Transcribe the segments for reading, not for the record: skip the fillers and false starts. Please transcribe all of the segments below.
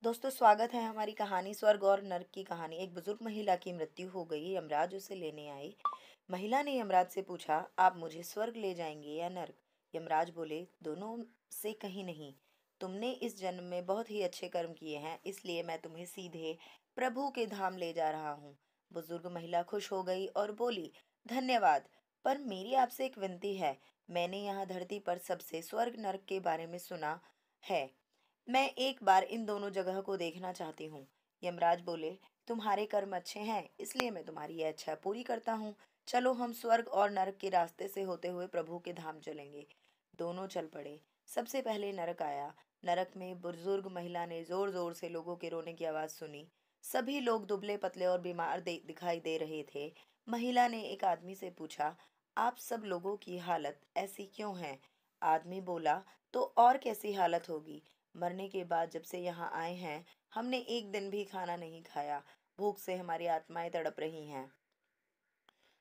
दोस्तों, स्वागत है हमारी कहानी स्वर्ग और नर्क की कहानी। एक बुजुर्ग महिला की मृत्यु हो गई। यमराज उसे लेने आए। महिला ने यमराज से पूछा, आप मुझे स्वर्ग ले जाएंगे या नर्क? यमराज बोले, दोनों से कहीं नहीं। तुमने इस जन्म में बहुत ही अच्छे कर्म किए हैं, इसलिए मैं तुम्हें सीधे प्रभु के धाम ले जा रहा हूँ। बुजुर्ग महिला खुश हो गई और बोली, धन्यवाद, पर मेरी आपसे एक विनती है। मैंने यहाँ धरती पर सबसे स्वर्ग नर्क के बारे में सुना है। मैं एक बार इन दोनों जगह को देखना चाहती हूँ। यमराज बोले, तुम्हारे कर्म अच्छे हैं, इसलिए मैं तुम्हारी यह इच्छा पूरी करता हूँ। चलो, हम स्वर्ग और नरक के रास्ते से होते हुए प्रभु के धाम चलेंगे। दोनों चल पड़े। सबसे पहले नरक आया। नरक में बुजुर्ग महिला ने जोर जोर से लोगों के रोने की आवाज सुनी। सभी लोग दुबले पतले और बीमार दिखाई दे रहे थे। महिला ने एक आदमी से पूछा, आप सब लोगों की हालत ऐसी क्यों है? आदमी बोला, तो और कैसी हालत होगी? मरने के बाद जब से यहाँ आए हैं, हमने एक दिन भी खाना नहीं खाया। भूख से हमारी आत्माएं तड़प रही हैं।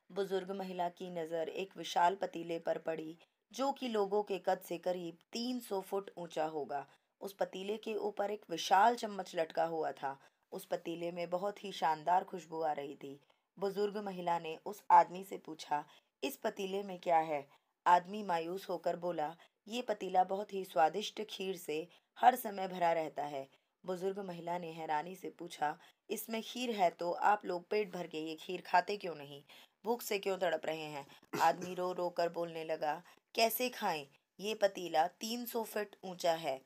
बुजुर्ग महिला की नज़र एक विशाल पतीले पर पड़ी, जो कि लोगों के कद से करीब 300 फुट ऊंचा होगा। उस पतीले के ऊपर एक विशाल चम्मच लटका हुआ था। उस पतीले में बहुत ही शानदार खुशबू आ रही थी। बुजुर्ग महिला ने उस आदमी से पूछा, इस पतीले में क्या है? आदमी मायूस होकर बोला, ये पतीला बहुत ही स्वादिष्ट खीर से हर समय भरा रहता है। बुजुर्ग महिला ने हैरानी से पूछा, इसमें खीर है तो आप लोग पेट भर के ये खीर खाते क्यों नहीं? भूख से क्यों तड़प रहे हैं? आदमी रो रो कर बोलने लगा, कैसे खाएं? ये पतीला 300 फीट ऊंचा है।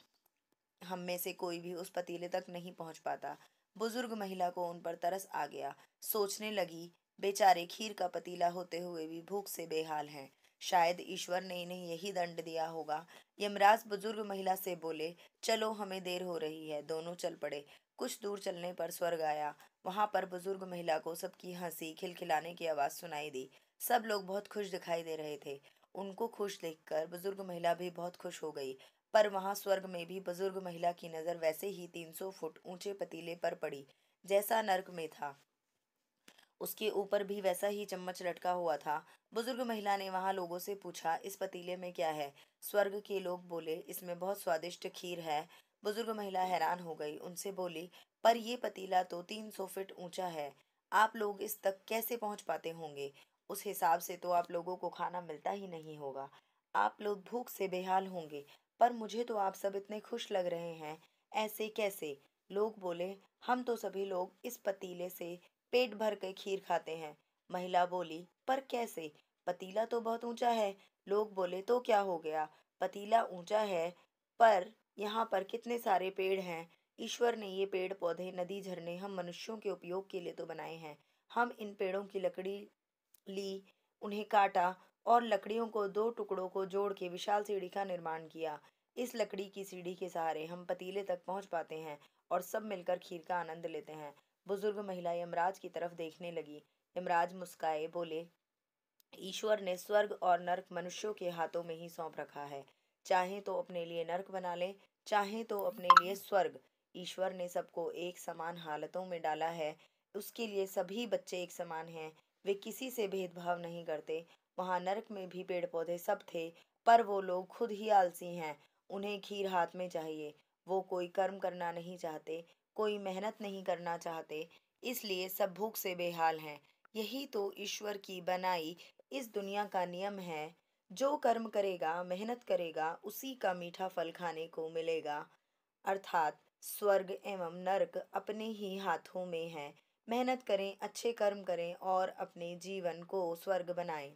हम में से कोई भी उस पतीले तक नहीं पहुंच पाता। बुजुर्ग महिला को उन पर तरस आ गया। सोचने लगी, बेचारे खीर का पतीला होते हुए भी भूख से बेहाल हैं। शायद ईश्वर ने इन्हें यही दंड दिया होगा। यमराज बुजुर्ग महिला से बोले, चलो, हमें देर हो रही है। दोनों चल पड़े। कुछ दूर चलने पर स्वर्ग आया। वहां पर बुजुर्ग महिला को सबकी हंसी खिलखिलाने की आवाज सुनाई दी। सब लोग बहुत खुश दिखाई दे रहे थे। उनको खुश देखकर बुजुर्ग महिला भी बहुत खुश हो गई। पर वहां स्वर्ग में भी बुजुर्ग महिला की नजर वैसे ही 300 फुट ऊंचे पतीले पर पड़ी, जैसा नर्क में था। उसके ऊपर भी वैसा ही चम्मच लटका हुआ था। बुजुर्ग महिला ने वहां लोगों से पूछा, इस पतीले में क्या है? स्वर्ग के लोग बोले, इसमें बहुत स्वादिष्ट खीर है। बुजुर्ग महिला हैरान हो गई। उनसे बोली, पर ये पतीला तो 300 फीट ऊंचा है। आप लोग इस तक कैसे पहुंच पाते होंगे? उस हिसाब से तो आप लोगों को खाना मिलता ही नहीं होगा। आप लोग भूख से बेहाल होंगे। पर मुझे तो आप सब इतने खुश लग रहे हैं, ऐसे कैसे? लोग बोले, हम तो सभी लोग इस पतीले से पेट भर के खीर खाते हैं। महिला बोली, पर कैसे? पतीला तो बहुत ऊंचा है। लोग बोले, तो क्या हो गया? पतीला ऊंचा है, पर यहाँ पर कितने सारे पेड़ हैं। ईश्वर ने ये पेड़ पौधे, नदी, झरने हम मनुष्यों के उपयोग के लिए तो बनाए हैं। हम इन पेड़ों की लकड़ी ली, उन्हें काटा और लकड़ियों को दो टुकड़ों को जोड़ के विशाल सीढ़ी का निर्माण किया। इस लकड़ी की सीढ़ी के सहारे हम पतीले तक पहुंच पाते हैं और सब मिलकर खीर का आनंद लेते हैं। बुजुर्ग महिला यमराज की तरफ देखने लगी। यमराज मुस्काए, बोले, ईश्वर ने स्वर्ग और नर्क मनुष्यों के हाथों में ही सौंप रखा है। चाहे तो अपने लिए नर्क बना ले, चाहे तो अपने लिए स्वर्ग। ईश्वर ने सबको एक समान हालतों में डाला है। उसके लिए सभी बच्चे एक समान हैं। वे किसी से भेदभाव नहीं करते। वहां नर्क में भी पेड़ पौधे सब थे, पर वो लोग खुद ही आलसी हैं। उन्हें खीर हाथ में चाहिए। वो कोई कर्म करना नहीं चाहते, कोई मेहनत नहीं करना चाहते, इसलिए सब भूख से बेहाल हैं। यही तो ईश्वर की बनाई इस दुनिया का नियम है। जो कर्म करेगा, मेहनत करेगा, उसी का मीठा फल खाने को मिलेगा। अर्थात स्वर्ग एवं नर्क अपने ही हाथों में है। मेहनत करें, अच्छे कर्म करें और अपने जीवन को स्वर्ग बनाएं।